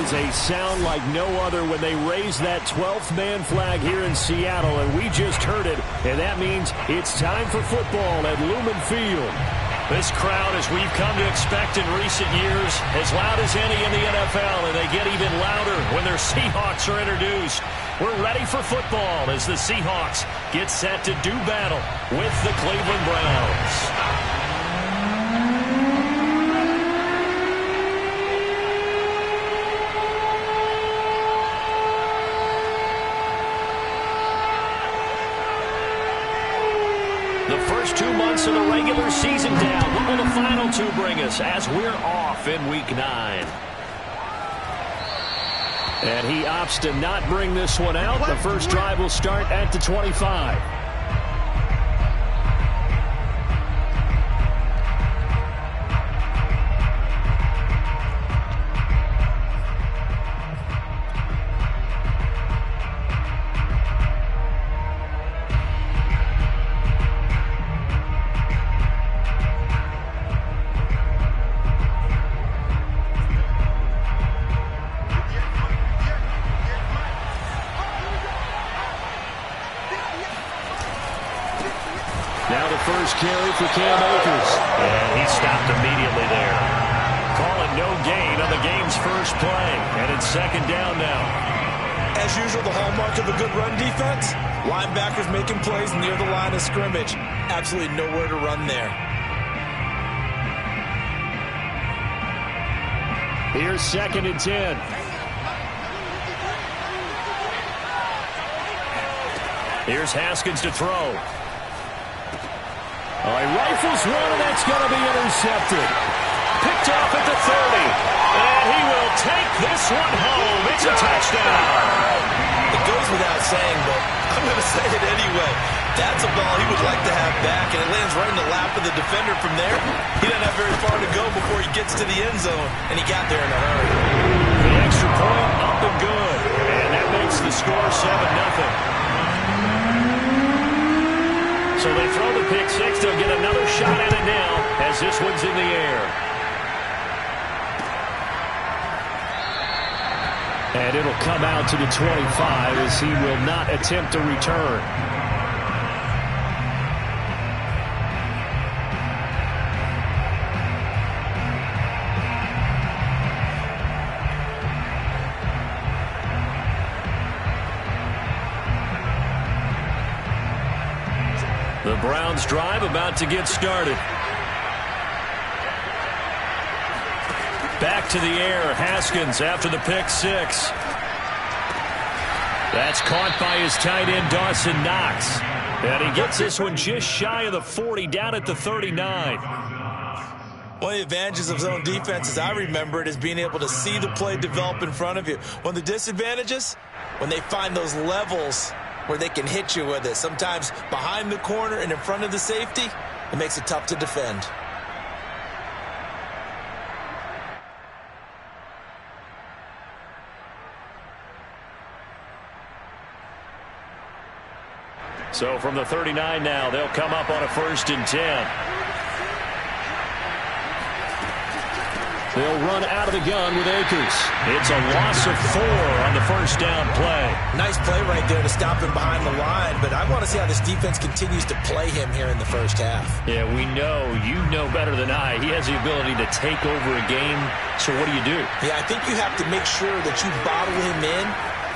is a sound like no other when they raise that 12th man flag here in Seattle, and we just heard it, and that means it's time for football at Lumen Field. This crowd, as we've come to expect in recent years, as loud as any in the NFL, and they get even louder when their Seahawks are introduced. We're ready for football as the Seahawks get set to do battle with the Cleveland Browns. The first 2 months of the regular season down. What will the final two bring us as we're off in Week 9? And he opts to not bring this one out. The first drive will start at the 25. Carry for Cam Akers. And he stopped immediately there. Calling no gain on the game's first play. And it's second down now. As usual, the hallmark of a good run defense, linebackers making plays near the line of scrimmage. Absolutely nowhere to run there. Here's 2nd and 10. Here's Haskins to throw. He rifles one, and that's going to be intercepted. Picked off at the 30. And he will take this one home. It's a touchdown. It goes without saying, but I'm going to say it anyway. That's a ball he would like to have back, and it lands right in the lap of the defender from there. He doesn't have very far to go before he gets to the end zone, and he got there in a hurry. The extra point up and good. And that makes the score 7-0. So they throw the pick six. They'll get another shot at it now as this one's in the air. And it'll come out to the 25 as he will not attempt a return. The Browns drive about to get started. Back to the air, Haskins after the pick six. That's caught by his tight end, Dawson Knox. And he gets this one just shy of the 40, down at the 39. One of the advantages of zone defense, as I remember it, is being able to see the play develop in front of you. One of the disadvantages, when they find those levels where they can hit you with it, sometimes behind the corner and in front of the safety, it makes it tough to defend. So from the 39 now, they'll come up on a 1st and 10. They'll run out of the gun with Akers. It's a loss of 4 on the first down play. Nice play right there to stop him behind the line, but I want to see how this defense continues to play him here in the first half. Yeah, we know, you know better than I, he has the ability to take over a game. So what do you do? Yeah, I think you have to make sure that you bottle him in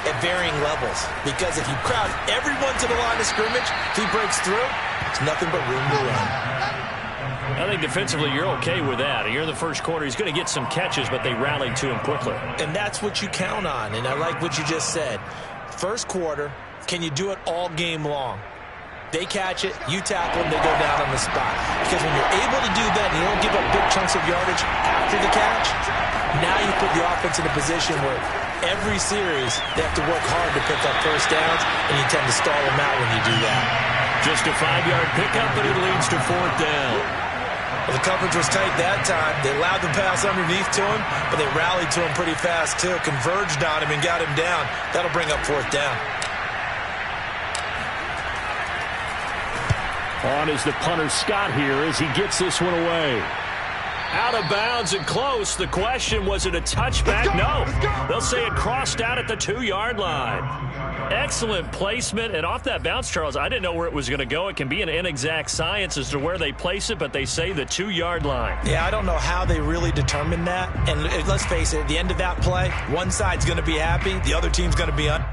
at varying levels, because if you crowd everyone to the line of scrimmage, if he breaks through, it's nothing but room to run. I think defensively you're okay with that. You're in the first quarter. He's going to get some catches, but they rallied to him quickly. And that's what you count on, and I like what you just said. First quarter, can you do it all game long? They catch it, you tackle them, they go down on the spot. Because when you're able to do that and you don't give up big chunks of yardage after the catch, now you put the offense in a position where every series they have to work hard to pick up first downs, and you tend to stall them out when you do that. Just a 5-yard pickup, but it leads to 4th down. Well, the coverage was tight that time. They allowed the pass underneath to him, but they rallied to him pretty fast, too. Converged on him and got him down. That'll bring up 4th down. On is the punter, Scott, here as he gets this one away. Out of bounds and close. The question, was it a touchback? No. They'll say it crossed out at the 2-yard line. Excellent placement. And off that bounce, Charles, I didn't know where it was going to go. It can be an inexact science as to where they place it, but they say the 2-yard line. Yeah, I don't know how they really determined that. And let's face it, at the end of that play, one side's going to be happy, the other team's going to be happy.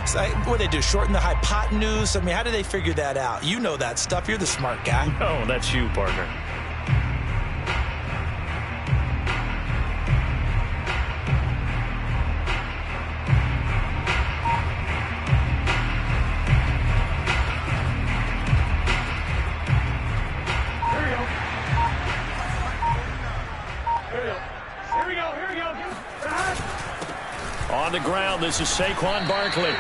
So what do they do, shorten the hypotenuse? I mean, how do they figure that out? You know that stuff. You're the smart guy. Oh, that's you, partner. On the ground, this is Saquon Barkley.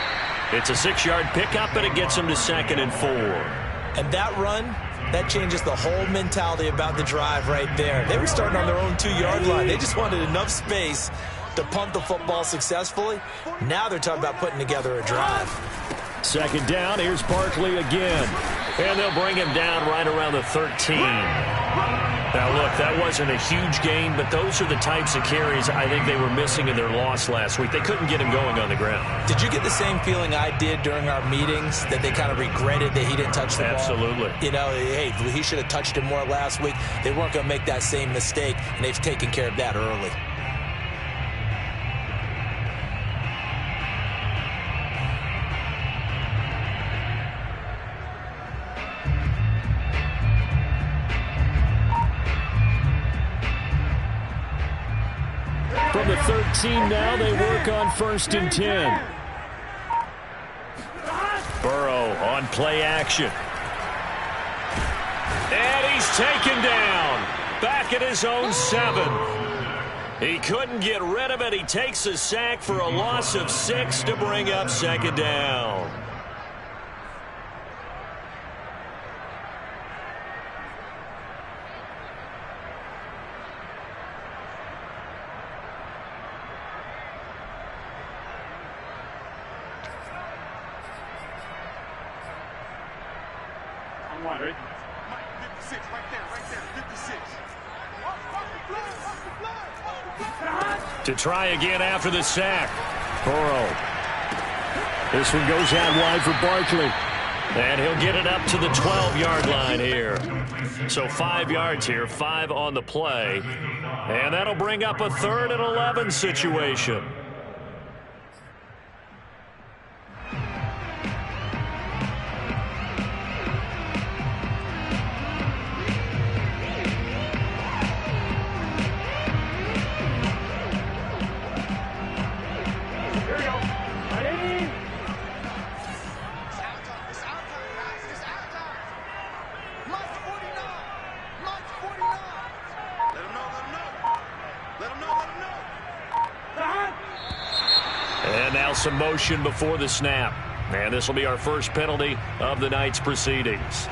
It's a 6-yard pickup, and it gets him to 2nd and 4. And that run, that changes the whole mentality about the drive right there. They were starting on their own 2-yard line. They just wanted enough space to punt the football successfully. Now they're talking about putting together a drive. 2nd down, here's Barkley again. And they'll bring him down right around the 13. Now, look, that wasn't a huge gain, but those are the types of carries I think they were missing in their loss last week. They couldn't get him going on the ground. Did you get the same feeling I did during our meetings, that they kind of regretted that he didn't touch the ball? Absolutely. You know, hey, he should have touched it more last week. They weren't going to make that same mistake, and they've taken care of that early. From the 13 now, they work on 1st and 10. Burrow on play action. And he's taken down. Back at his own 7. He couldn't get rid of it. He takes a sack for a loss of 6 to bring up 2nd down. Ready? 56, right there, 56. To try again after the sack. Burrow. This one goes out wide for Barkley. And he'll get it up to the 12-yard line here. So 5 yards here, 5 on the play. And that'll bring up a 3rd and 11 situation. And now some motion before the snap. And this will be our first penalty of the night's proceedings.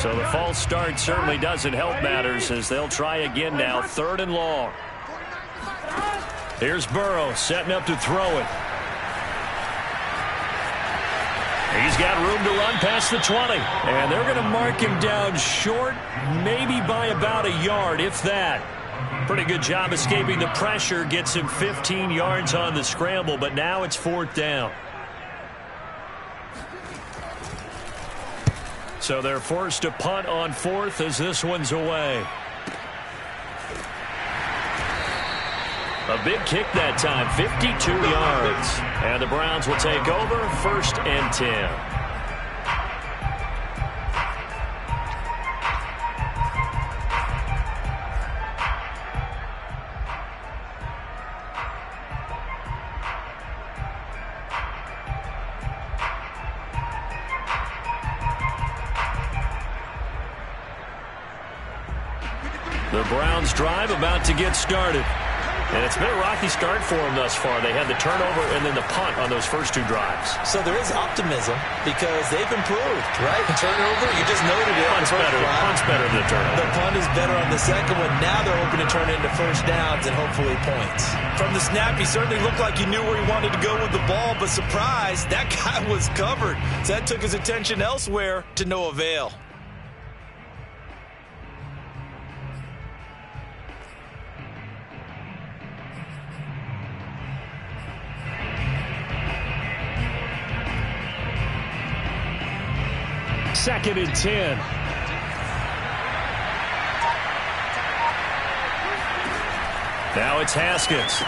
So the false start certainly doesn't help matters as they'll try again now, 3rd and long. Here's Burrow setting up to throw it. He's got room to run past the 20. And they're going to mark him down short, maybe by about a yard, if that. Pretty good job escaping the pressure. Gets him 15 yards on the scramble, but now it's 4th down. So they're forced to punt on fourth as this one's away. A big kick that time, 52 yards. And the Browns will take over, 1st and 10. The Browns drive about to get started. And it's been a rocky start for them thus far. They had the turnover and then the punt on those first 2 drives. So there is optimism because they've improved, right? Turnover, you just noted it. Punt's better than the turnover. The punt is better on the second one. Now they're hoping to turn it into first downs and hopefully points. From the snap, he certainly looked like he knew where he wanted to go with the ball, but surprise, that guy was covered. So that took his attention elsewhere to no avail. Second and 10. Now it's Haskins.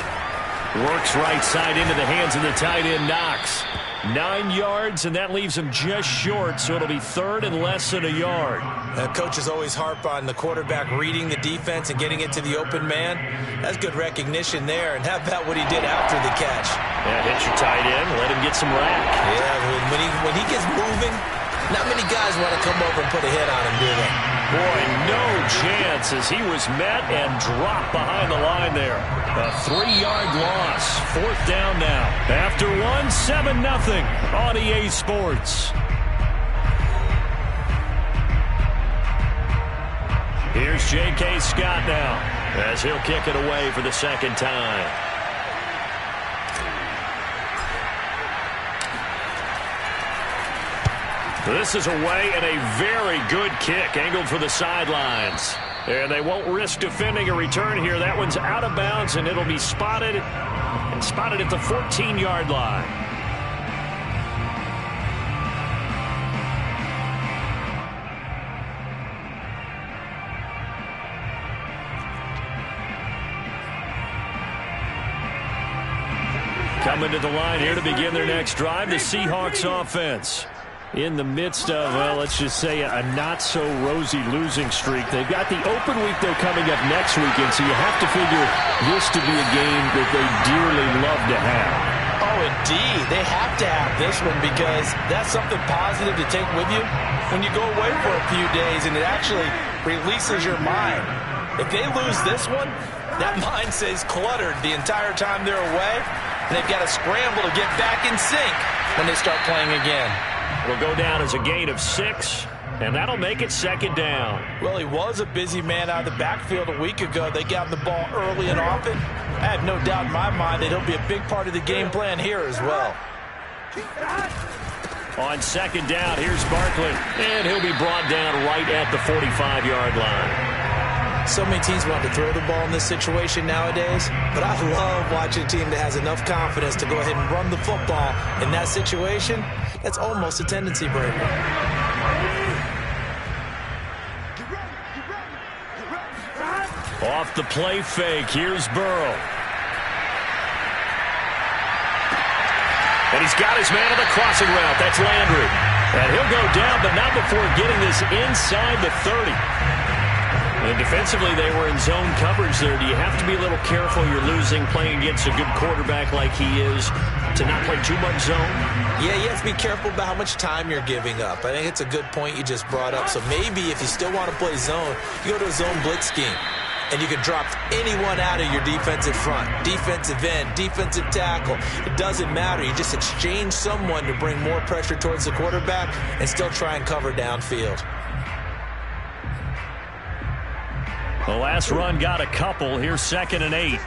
Works right side into the hands of the tight end, Knox. 9 yards, and that leaves him just short, so it'll be 3rd and less than a yard. Coaches always harp on the quarterback reading the defense and getting it to the open man. That's good recognition there. And how about what he did after the catch? Yeah, hit your tight end, let him get some rack. Yeah, when he gets moving, not many guys want to come over and put a hit on him, do they? Boy, no chance as he was met and dropped behind the line there. A 3-yard loss. 4th down now. After 7-0 on EA Sports. Here's J.K. Scott now as he'll kick it away for the 2nd time. This is away and a very good kick angled for the sidelines. And they won't risk defending a return here. That one's out of bounds, and it'll be spotted at the 14-yard line. Coming to the line here to begin their next drive, the Seahawks offense. In the midst of, well, let's just say a not-so-rosy losing streak. They've got the open week, though, coming up next weekend, so you have to figure this to be a game that they dearly love to have. Oh, indeed. They have to have this one because that's something positive to take with you when you go away for a few days, and it actually releases your mind. If they lose this one, that mind stays cluttered the entire time they're away, and they've got to scramble to get back in sync when they start playing again. Will go down as a gain of 6, and that'll make it 2nd down. Well, he was a busy man out of the backfield a week ago. They got the ball early and often. I have no doubt in my mind that he'll be a big part of the game plan here as well. On 2nd down, here's Barkley, and he'll be brought down right at the 45-yard line. So many teams want to throw the ball in this situation nowadays, but I love watching a team that has enough confidence to go ahead and run the football in that situation. That's almost a tendency breaker. Off the play fake, here's Burrow. And he's got his man on the crossing route. That's Landry. And he'll go down, but not before getting this inside the 30. And defensively, they were in zone coverage there. Do you have to be a little careful? You're losing, playing against a good quarterback like he is, to not play too much zone? Yeah, you have to be careful about how much time you're giving up. I think it's a good point you just brought up. So maybe if you still want to play zone, you go to a zone blitz scheme. And you can drop anyone out of your defensive front, defensive end, defensive tackle. It doesn't matter. You just exchange someone to bring more pressure towards the quarterback and still try and cover downfield. The last run got a couple. Here's 2nd and 8.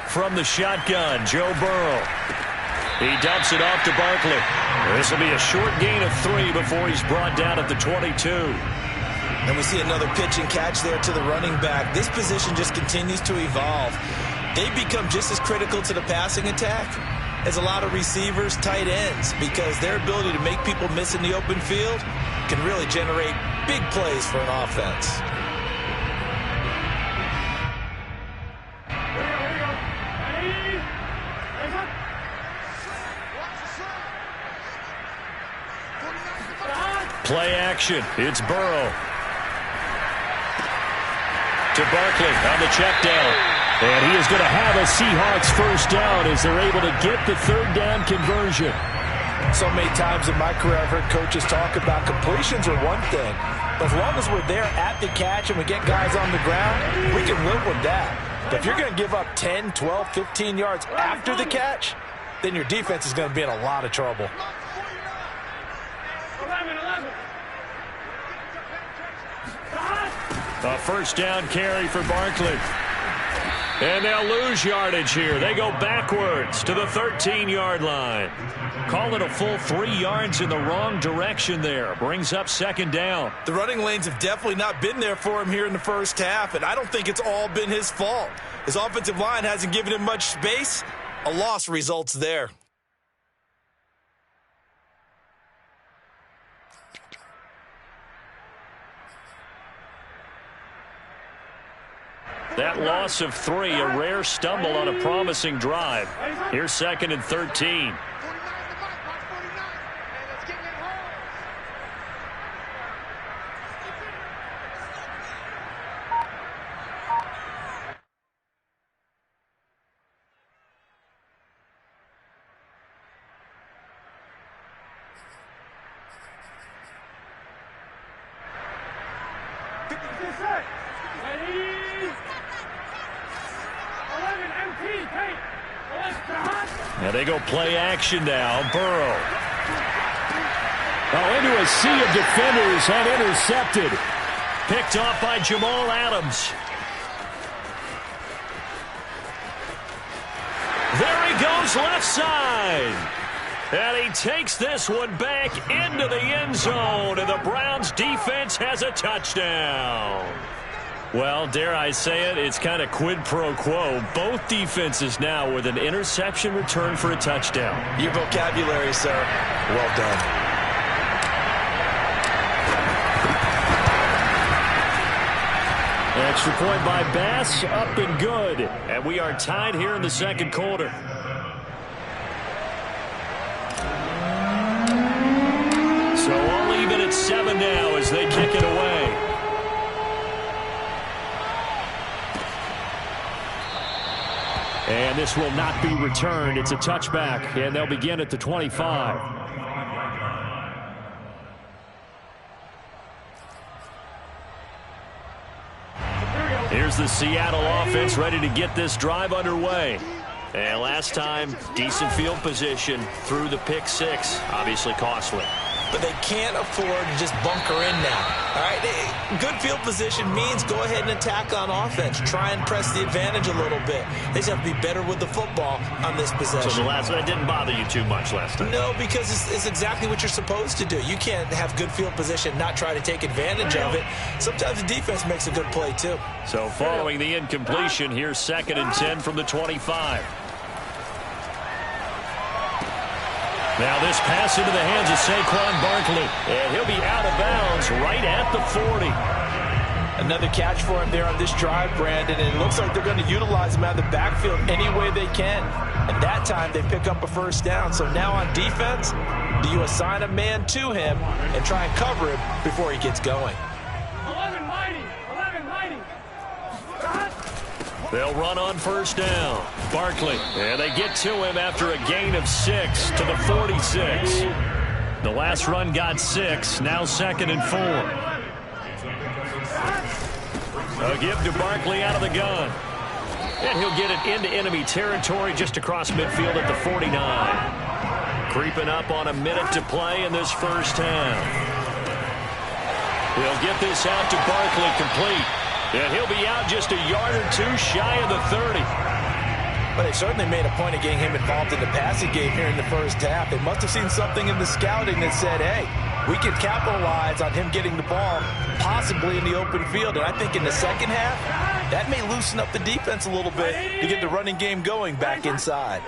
From the shotgun, Joe Burrow. He dumps it off to Barkley. This will be a short gain of 3 before he's brought down at the 22. And we see another pitch and catch there to the running back. This position just continues to evolve. they become just as critical to the passing attack as a lot of receivers, tight ends, because their ability to make people miss in the open field can really generate big plays for an offense. Play action. It's Burrow. To Barkley on the check down. And he is going to have a Seahawks first down as they're able to get the third down conversion. So many times in my career I've heard coaches talk about completions are one thing, but as long as we're there at the catch and we get guys on the ground, we can live with that. But if you're going to give up 10, 12, 15 yards after the catch, then your defense is going to be in a lot of trouble. A first down carry for Barkley. And they'll lose yardage here. They go backwards to the 13-yard line. Call it a full 3 yards in the wrong direction there. Brings up second down. The running lanes have definitely not been there for him here in the first half, and I don't think it's all been his fault. His offensive line hasn't given him much space. A loss results there. That loss of 3, a rare stumble on a promising drive. Here's second and 13. Now they go play action now. Burrow. Oh, into a sea of defenders and intercepted. Picked off by Jamal Adams. There he goes left side. And he takes this one back into the end zone. And the Browns defense has a touchdown. Well, dare I say it, it's kind of quid pro quo. Both defenses now with an interception return for a touchdown. Your vocabulary, sir. Well done. Extra point by Bass, up and good. And we are tied here in the second quarter. So all even at 7 now as they kick it away. And this will not be returned. It's a touchback, and they'll begin at the 25. Here's the Seattle offense ready to get this drive underway. And last time, decent field position through the pick 6. Obviously costly. But they can't afford to just bunker in now. All right, good field position means go ahead and attack on offense. Try and press the advantage a little bit. They just have to be better with the football on this possession. So the last one didn't bother you too much last time? No, because it's exactly what you're supposed to do. You can't have good field position, not try to take advantage of it. Sometimes the defense makes a good play, too. So following the incompletion, here's second and 10 from the 25. Now this pass into the hands of Saquon Barkley. And he'll be out of bounds right at the 40. Another catch for him there on this drive, Brandon. And it looks like they're going to utilize him out of the backfield any way they can. And that time they pick up a first down. So now on defense, do you assign a man to him and try and cover him before he gets going? They'll run on first down. Barkley. And they get to him after a gain of 6 to the 46. The last run got 6. Now second and 4. A give to Barkley out of the gun. And he'll get it into enemy territory just across midfield at the 49. Creeping up on a minute to play in this first half. He'll get this out to Barkley complete. And he'll be out just a yard or 2 shy of the 30. But they certainly made a point of getting him involved in the passing game here in the first half. They must have seen something in the scouting that said, hey, we can capitalize on him getting the ball possibly in the open field. And I think in the second half, That may loosen up the defense a little bit to get the running game going back inside.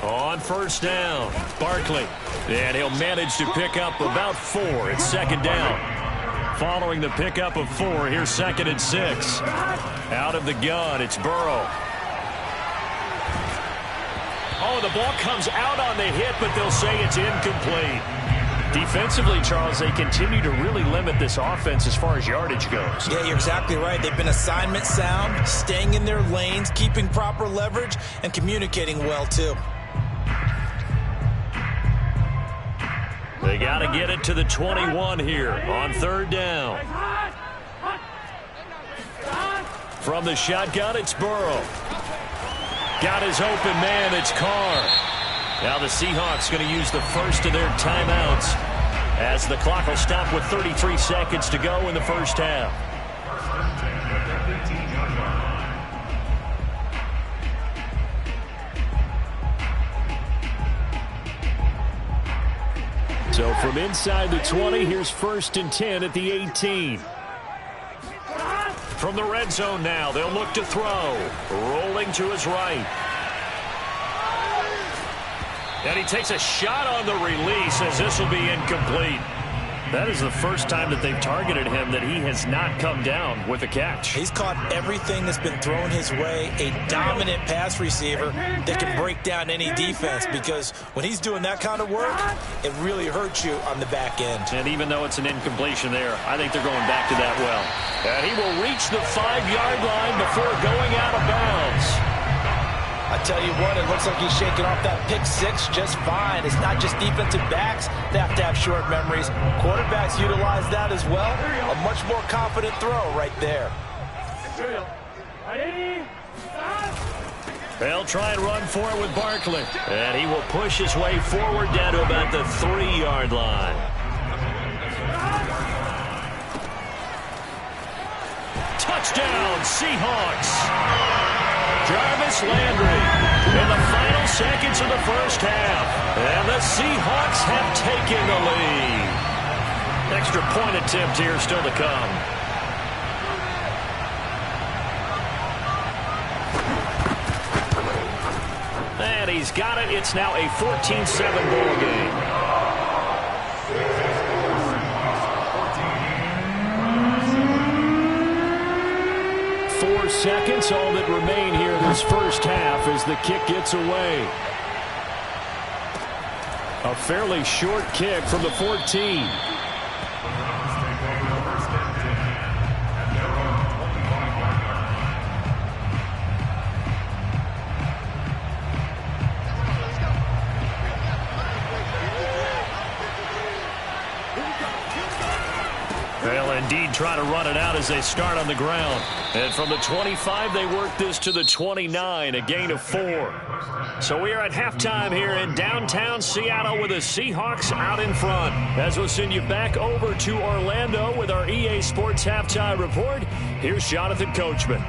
On first down, Barkley. And he'll manage to pick up about 4. It's second down. Following the pickup of 4, here's 2nd and 6. Out of the gun, it's Burrow. Oh, the ball comes out on the hit, but they'll say it's incomplete. Defensively, Charles, they continue to really limit this offense as far as yardage goes. Yeah, you're exactly right. They've been assignment sound, staying in their lanes, keeping proper leverage, and communicating well, too. They got to get it to the 21 here on third down. From the shotgun, it's Burrow. Got his open man, it's Carr. Now the Seahawks going to use the first of their timeouts as the clock will stop with 33 seconds to go in the first half. So from inside the 20, here's 1st and 10 at the 18. From the red zone now, they'll look to throw. Rolling to his right. And he takes a shot on the release as this will be incomplete. That is the first time that they've targeted him that he has not come down with a catch. He's caught everything that's been thrown his way, a dominant pass receiver that can break down any defense, because when he's doing that kind of work, it really hurts you on the back end. And even though it's an incompletion there, I think they're going back to that well. And he will reach the 5-yard line before going out of bounds. I tell you what, it looks like he's shaking off that pick 6 just fine. It's not just defensive backs that have to have short memories. Quarterbacks utilize that as well. A much more confident throw right there. They'll try and run for it with Barkley. And he will push his way forward down to about the 3-yard line. Touchdown, Seahawks. Jarvis Landry in the final seconds of the first half. And the Seahawks have taken the lead. Extra point attempt here still to come. And he's got it. It's now a 14-7 ball game. 4 seconds, all that remain here in this first half as the kick gets away. A fairly short kick from the 14. They'll indeed try to run it out as they start on the ground. And from the 25, they work this to the 29, a gain of 4. So we are at halftime here in downtown Seattle with the Seahawks out in front. As we'll send you back over to Orlando with our EA Sports Halftime Report, here's Jonathan Coachman.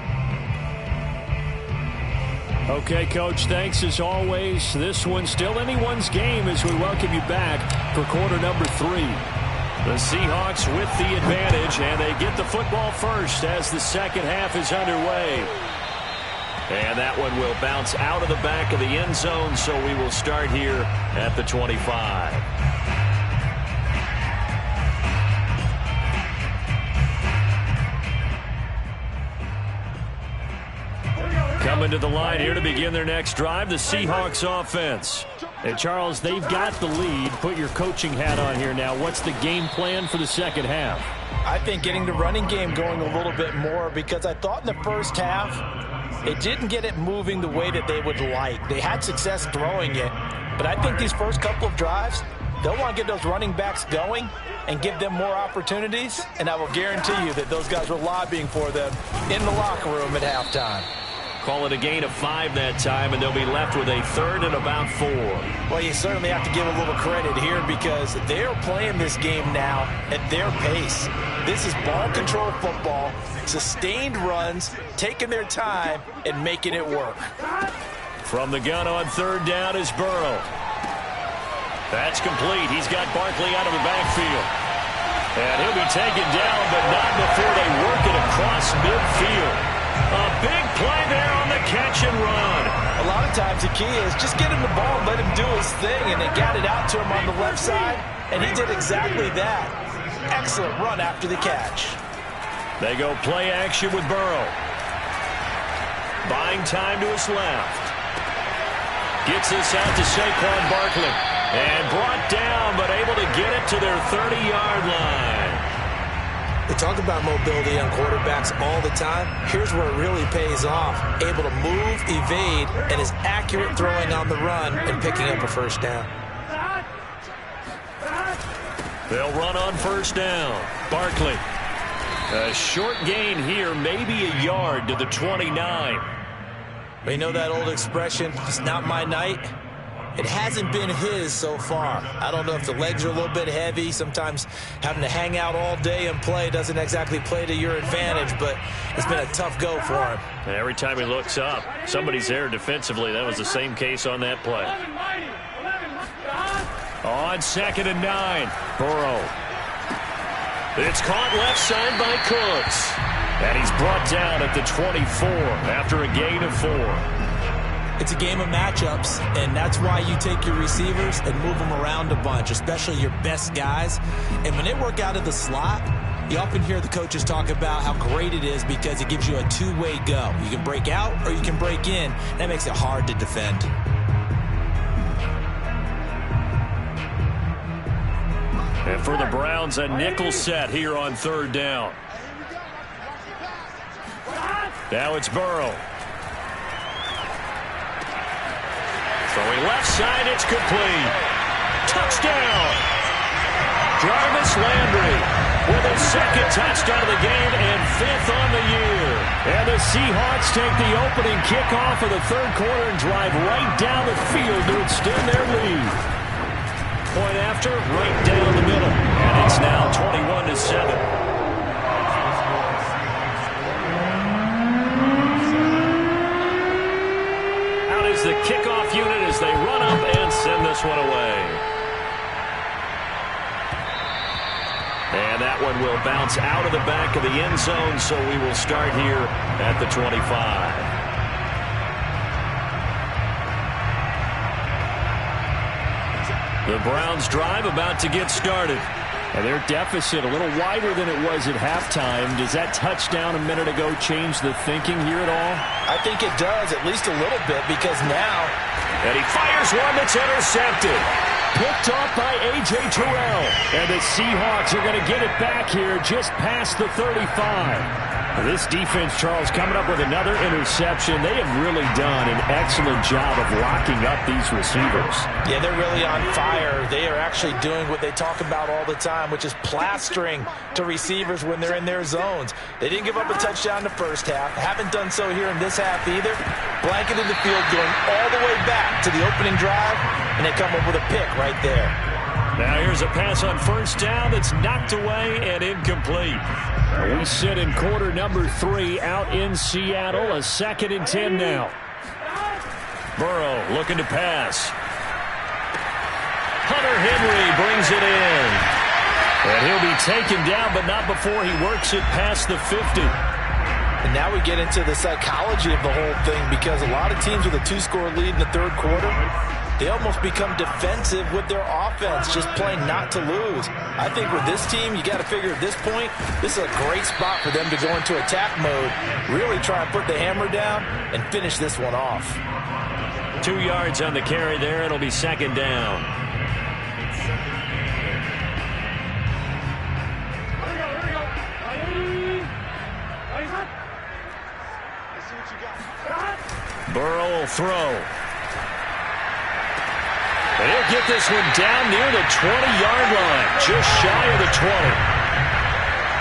Okay, Coach, thanks as always. This one's still anyone's game as we welcome you back for quarter number 3. The Seahawks with the advantage, and they get the football first as the second half is underway. And that one will bounce out of the back of the end zone, so we will start here at the 25. Coming to the line here to begin their next drive, the Seahawks offense. And Charles, they've got the lead. Put your coaching hat on here now. What's the game plan for the second half? I think getting the running game going a little bit more, because I thought in the first half it didn't get it moving the way that they would like. They had success throwing it, but I think these first couple of drives, they'll want to get those running backs going and give them more opportunities, and I will guarantee you that those guys were lobbying for them in the locker room at halftime. Call it a gain of 5 that time, and they'll be left with a third and about 4. Well, you certainly have to give a little credit here because they're playing this game now at their pace. This is ball control football, sustained runs, taking their time, and making it work. From the gun on third down is Burrow. That's complete. He's got Barkley out of the backfield. And he'll be taken down, but not before they work it across midfield. A big play there on the catch and run. A lot of times the key is just get him the ball and let him do his thing, and they got it out to him on the left side, and he did exactly that. Excellent run after the catch. They go play action with Burrow. Buying time to his left. Gets this out to Saquon Barkley. And brought down, but able to get it to their 30-yard line. We talk about mobility on quarterbacks all the time. Here's where it really pays off. Able to move, evade, and is accurate throwing on the run and picking up a first down. They'll run on first down. Barkley. A short gain here, maybe a yard to the 29. We know that old expression, it's not my night. It hasn't been his so far. I don't know if the legs are a little bit heavy. Sometimes having to hang out all day and play doesn't exactly play to your advantage, but it's been a tough go for him. And every time he looks up, somebody's there defensively. That was the same case on that play. On 2nd and 9, Burrow. It's caught left side by Cooks. And he's brought down at the 24 after a gain of 4. It's a game of matchups, and that's why you take your receivers and move them around a bunch, especially your best guys. And when they work out of the slot, you often hear the coaches talk about how great it is because it gives you a two-way go. You can break out or you can break in. That makes it hard to defend. And for the Browns, a nickel set here on 3rd down. Now it's Burrow. Throwing left side, it's complete. Touchdown! Jarvis Landry with his 2nd touchdown of the game and 5th on the year. And the Seahawks take the opening kickoff of the 3rd quarter and drive right down the field to extend their lead. Point after, right down the middle. And it's now 21-7. The kickoff unit as they run up and send this one away. And that one will bounce out of the back of the end zone, so we will start here at the 25. The Browns drive about to get started. And their deficit a little wider than it was at halftime. Does that touchdown a minute ago change the thinking here at all? I think it does, at least a little bit, because now... And he fires one that's intercepted. Picked off by A.J. Terrell. And the Seahawks are going to get it back here just past the 35. This defense, Charles, coming up with another interception. They have really done an excellent job of locking up these receivers. Yeah, they're really on fire. They are actually doing what they talk about all the time, which is plastering to receivers when they're in their zones. They didn't give up a touchdown in the first half. Haven't done so here in this half either. Blanketed the field, going all the way back to the opening drive, and they come up with a pick right there. Now here's a pass on first down that's knocked away and incomplete. We sit in quarter number 3 out in Seattle. A 2nd and 10 now. Burrow looking to pass. Hunter Henry brings it in. And he'll be taken down, but not before he works it past the 50. And now we get into the psychology of the whole thing, because a lot of teams with a 2-score lead in the 3rd quarter, they almost become defensive with their offense, just playing not to lose. I think with this team, you got to figure at this point, this is a great spot for them to go into attack mode, really try and put the hammer down and finish this one off. 2 yards on the carry there. It'll be 2nd down. Burrow will throw. And he'll get this one down near the 20-yard line, just shy of the 20.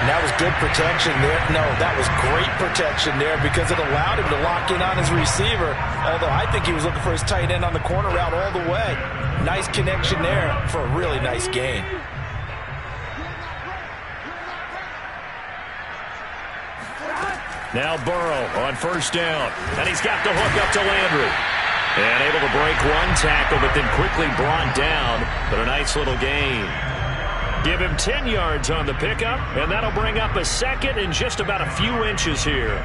And that was good protection there. No, that was great protection there because it allowed him to lock in on his receiver, although I think he was looking for his tight end on the corner route all the way. Nice connection there for a really nice gain. Now Burrow on first down, and he's got the hook up to Landry. And able to break one tackle, but then quickly brought down, but a nice little gain. Give him 10 yards on the pickup, and that'll bring up a second and just about a few inches here.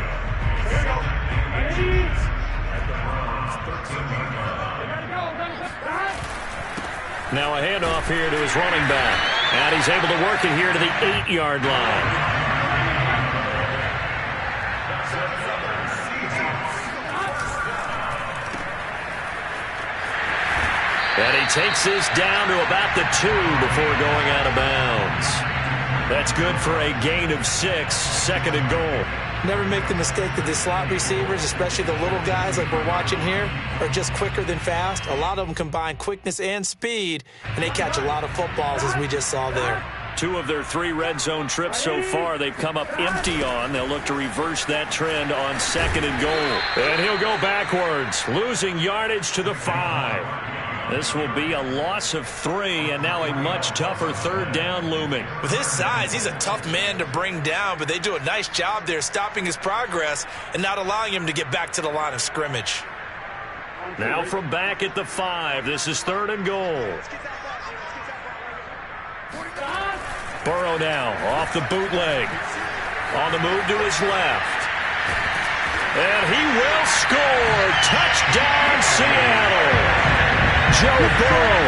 Now a handoff here to his running back. And he's able to work it here to the 8-yard line. And he takes this down to about the 2 before going out of bounds. That's good for a gain of 6, second and goal. Never make the mistake that the slot receivers, especially the little guys like we're watching here, are just quicker than fast. A lot of them combine quickness and speed, and they catch a lot of footballs, as we just saw there. 2 of their 3 red zone trips so far they've come up empty on. They'll look to reverse that trend on second and goal. And he'll go backwards, losing yardage to the 5. This will be a loss of 3, and now a much tougher third down looming. With his size, he's a tough man to bring down, but they do a nice job there stopping his progress and not allowing him to get back to the line of scrimmage. Now from back at the 5, this is third and goal. Burrow now off the bootleg. On the move to his left. And he will score. Touchdown, Seattle. Joe Burrow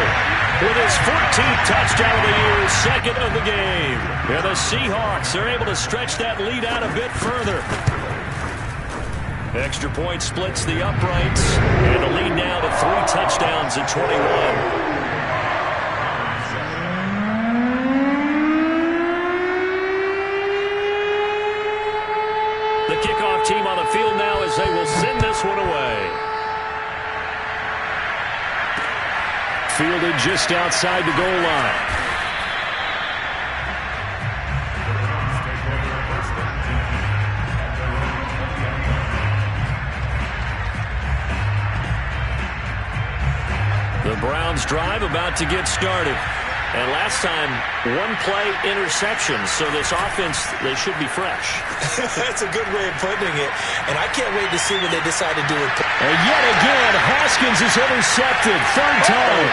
with his 14th touchdown of the year, second of the game. And the Seahawks are able to stretch that lead out a bit further. Extra point splits the uprights, and the lead now to 3 touchdowns at 21. The kickoff team on the field now as they will send this one away. Fielded just outside the goal line. The Browns drive about to get started. And last time, 1-play interception. So this offense, they should be fresh. That's a good way of putting it. And I can't wait to see what they decide to do with it. And yet again, Haskins is intercepted. Third time.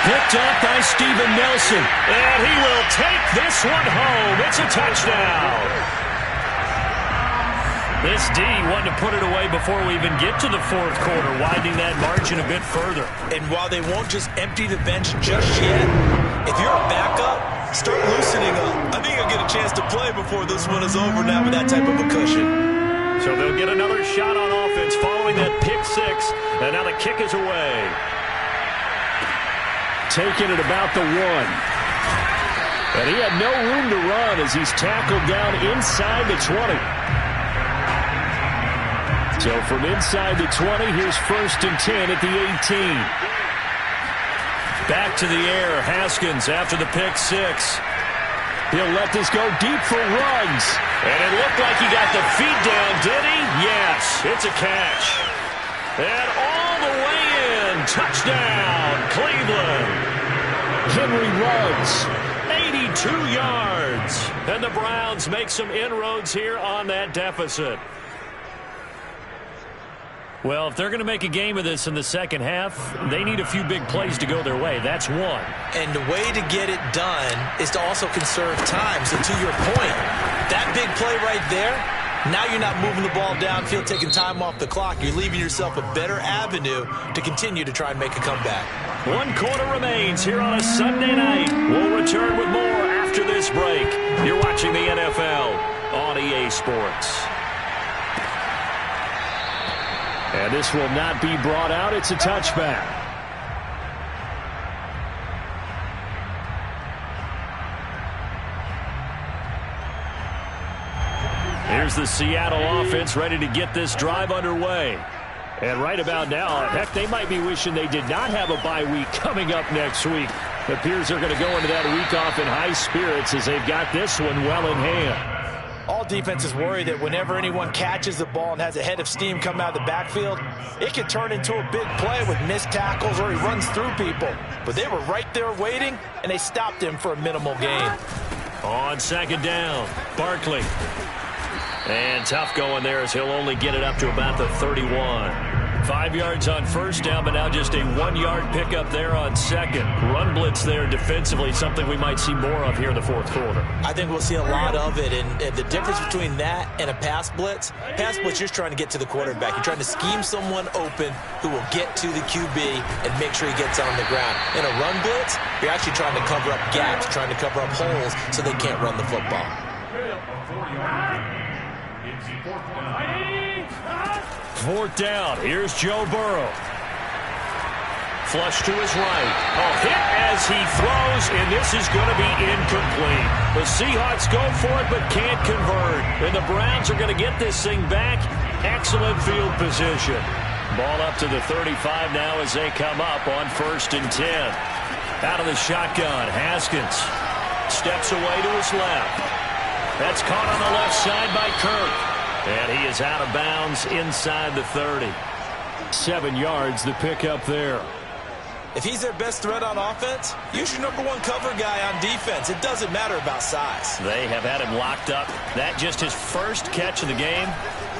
Picked up by Steven Nelson. And he will take this one home. It's a touchdown. This D wanted to put it away before we even get to the fourth quarter, widening that margin a bit further. And while they won't just empty the bench just yet, if you're a backup, start loosening up. I think you'll get a chance to play before this one is over now with that type of a cushion. So they'll get another shot on offense following that pick 6, and now the kick is away. Taking it about the 1. And he had no room to run as he's tackled down inside the 20. So from inside the 20, here's 1st and 10 at the 18. Back to the air, Haskins after the pick 6. He'll let this go deep for runs. And it looked like he got the feet down, did he? Yes, it's a catch. And all the way in, touchdown, Cleveland. Henry runs 82 yards. And the Browns make some inroads here on that deficit. Well, if they're going to make a game of this in the second half, they need a few big plays to go their way. That's one. And the way to get it done is to also conserve time. So to your point, that big play right there, now you're not moving the ball downfield, taking time off the clock. You're leaving yourself a better avenue to continue to try and make a comeback. 1 quarter remains here on a Sunday night. We'll return with more after this break. You're watching the NFL on EA Sports. And this will not be brought out. It's a touchback. Here's the Seattle offense ready to get this drive underway. And right about now, heck, they might be wishing they did not have a bye week coming up next week. It appears they're going to go into that week off in high spirits as they've got this one well in hand. All defenses worry that whenever anyone catches the ball and has a head of steam come out of the backfield, it can turn into a big play with missed tackles or he runs through people. But they were right there waiting, and they stopped him for a minimal gain. On second down, Barkley. And tough going there as he'll only get it up to about the 31. 5 yards on first down, but now just a 1-yard pickup there on second. Run blitz there defensively, something we might see more of here in the fourth quarter. I think we'll see a lot of it, and the difference between that and a pass blitz, you're just trying to get to the quarterback. You're trying to scheme someone open who will get to the QB and make sure he gets on the ground. In a run blitz, you're actually trying to cover up gaps, trying to cover up holes so they can't run the football. Fourth down. Here's Joe Burrow. Flush to his right. Hit as he throws, and this is going to be incomplete. The Seahawks go for it but can't convert. And the Browns are going to get this thing back. Excellent field position. Ball up to the 35 now as they come up on 1st and 10. Out of the shotgun, Haskins steps away to his left. That's caught on the left side by Kirk. And he is out of bounds inside the 30. 7 yards, the pickup there. If he's their best threat on offense, use your number 1 cover guy on defense. It doesn't matter about size. They have had him locked up. That just his first catch of the game.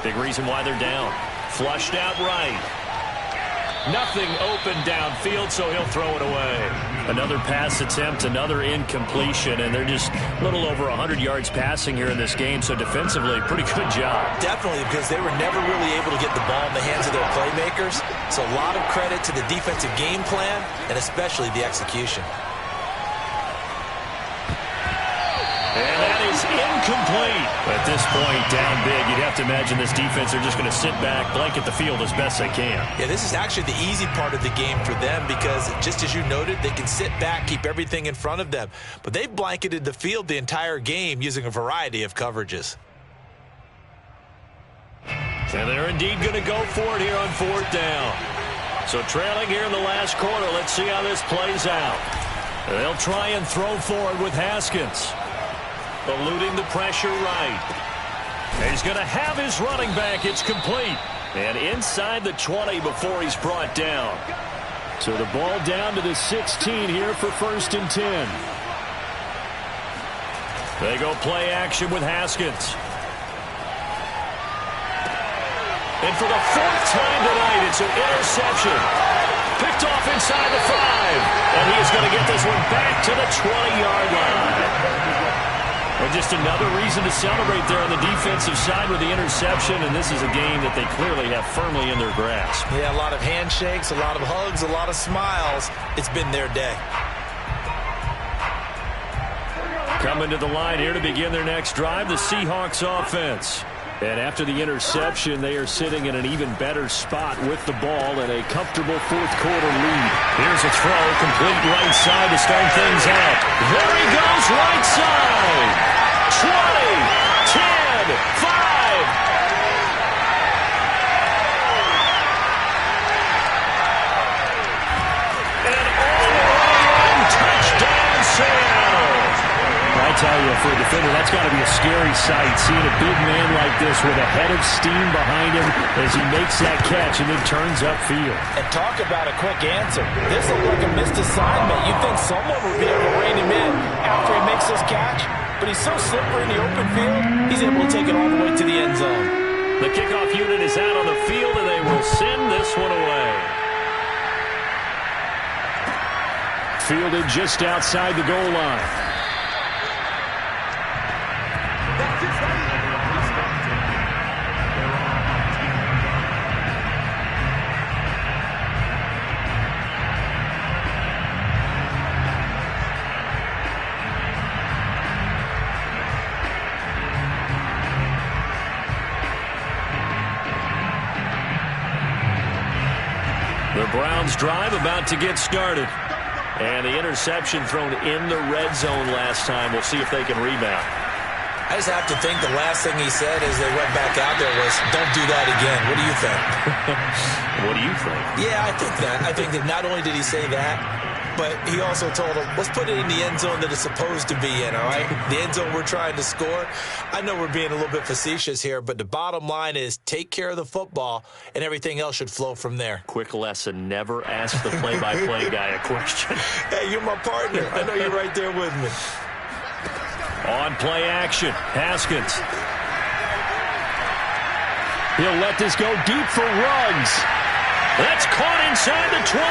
Big reason why they're down. Flushed out right. Nothing open downfield, so he'll throw it away. Another pass attempt, another incompletion, and they're just a little over 100 yards passing here in this game, so defensively, pretty good job. Definitely, because they were never really able to get the ball in the hands of their playmakers, so a lot of credit to the defensive game plan, and especially the execution. And that is incomplete. At this point, down big, you'd have to imagine this defense are just going to sit back, blanket the field as best they can. Yeah, this is actually the easy part of the game for them because, just as you noted, they can sit back, keep everything in front of them. But they've blanketed the field the entire game using a variety of coverages. And they're indeed going to go for it here on 4th down. So trailing here in the last quarter, let's see how this plays out. They'll try and throw forward with Haskins. Eluding the pressure right. He's going to have his running back. It's complete. And inside the 20 before he's brought down. So the ball down to the 16 here for 1st and 10. They go play action with Haskins. And for the 4th time tonight, it's an interception. Picked off inside the 5. And he is going to get this one back to the 20-yard line. And just another reason to celebrate there on the defensive side with the interception, and this is a game that they clearly have firmly in their grasp. Yeah, a lot of handshakes, a lot of hugs, a lot of smiles. It's been their day. Coming to the line here to begin their next drive, the Seahawks offense. And after the interception, they are sitting in an even better spot with the ball and a comfortable 4th quarter lead. Here's a throw, complete right side to start things out. There he goes, right side. 20, 10, 5. And all around, touchdown Seattle. I tell you, for a defender, that's got to be a scary sight, seeing a big man like this with a head of steam behind him as he makes that catch and then turns upfield. And talk about a quick answer. This looked like a missed assignment. You'd think someone would be able to rein him in after he makes this catch, but he's so slippery in the open field, he's able to take it all the way to the end zone. The kickoff unit is out on the field, and they will send this one away. Fielded just outside the goal line. The Browns drive about to get started. And the interception thrown in the red zone last time. We'll see if they can rebound. I just have to think the last thing he said as they went back out there was, don't do that again. What do you think? What do you think? Yeah, I think that. I think that not only did he say that, but he also told them, let's put it in the end zone that it's supposed to be in, all right? The end zone we're trying to score. I know we're being a little bit facetious here, but the bottom line is take care of the football, and everything else should flow from there. Quick lesson, never ask the play-by-play guy a question. Hey, you're my partner. I know you're right there with me. On play action, Haskins. He'll let this go deep for Ruggs. That's caught inside the 20.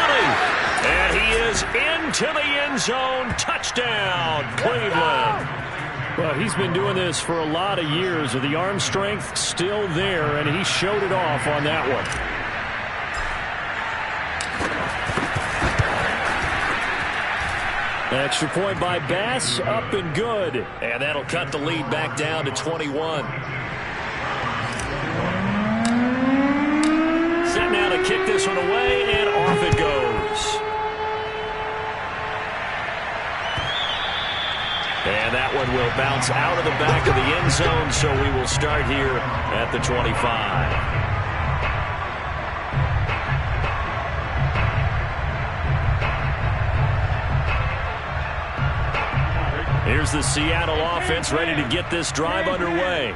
And he is into the end zone. Touchdown, Cleveland. Well, he's been doing this for a lot of years. The arm strength still there, and he showed it off on that one. Extra point by Bass, up and good. And that'll cut the lead back down to 21. Set now to kick this one away, and off it goes. And that one will bounce out of the back of the end zone, so we will start here at the 25. Here's the Seattle offense ready to get this drive underway.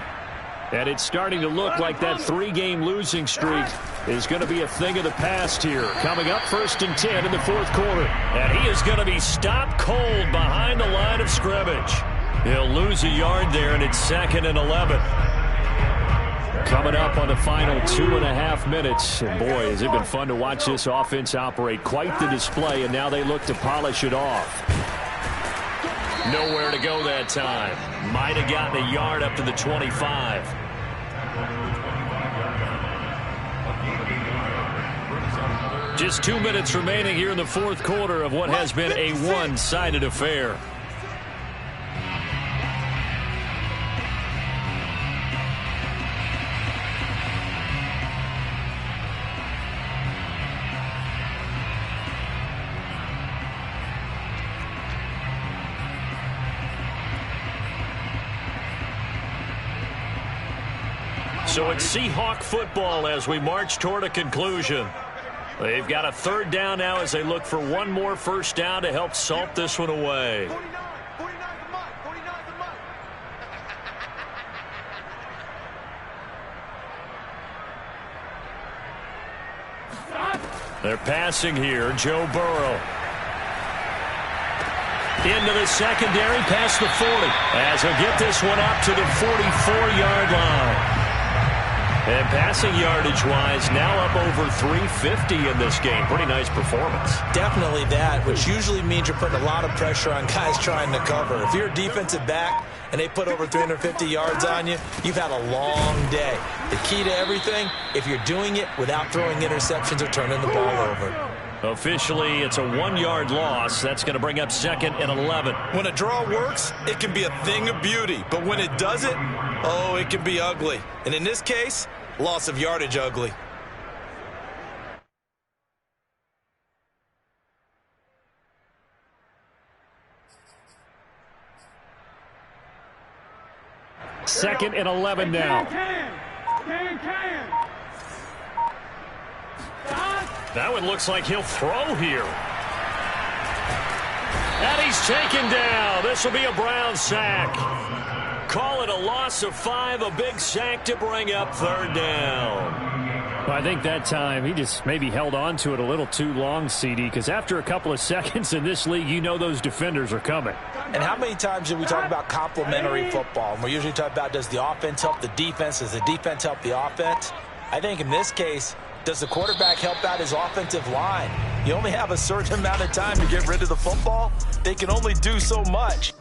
And it's starting to look like that 3-game losing streak is going to be a thing of the past here. Coming up 1st and 10 in the 4th quarter. And he is going to be stopped cold behind the line of scrimmage. He'll lose a yard there, and it's 2nd and 11. Coming up on the final 2.5 minutes. And boy, has it been fun to watch this offense operate. Quite the display, and now they look to polish it off. Nowhere to go that time. Might have gotten a yard up to the 25. Just 2 minutes remaining here in the 4th quarter of what has been a one-sided affair. So it's Seahawk football as we march toward a conclusion. They've got a 3rd down now as they look for one more 1st down to help salt this one away. 49 the mud. They're passing here. Joe Burrow. Into the secondary, past the 40. As he'll get this one up to the 44-yard line. And passing yardage-wise, now up over 350 in this game. Pretty nice performance. Definitely that, which usually means you're putting a lot of pressure on guys trying to cover. If you're a defensive back and they put over 350 yards on you, you've had a long day. The key to everything, if you're doing it without throwing interceptions or turning the ball over. Officially, it's a 1-yard loss. That's going to bring up 2nd and 11. When a draw works, it can be a thing of beauty. But when it doesn't, oh, it can be ugly. And in this case, loss of yardage ugly. Second and 11 now. That one looks like he'll throw here. And he's taken down. This will be a Brown sack. Call it a loss of 5, a big sack to bring up 3rd down. Well, I think that time he just maybe held on to it a little too long, CD, because after a couple of seconds in this league, you know those defenders are coming. And how many times do we talk about complementary football? And we usually talk about, does the offense help the defense? Does the defense help the offense? I think in this case, does the quarterback help out his offensive line? You only have a certain amount of time to get rid of the football. They can only do so much.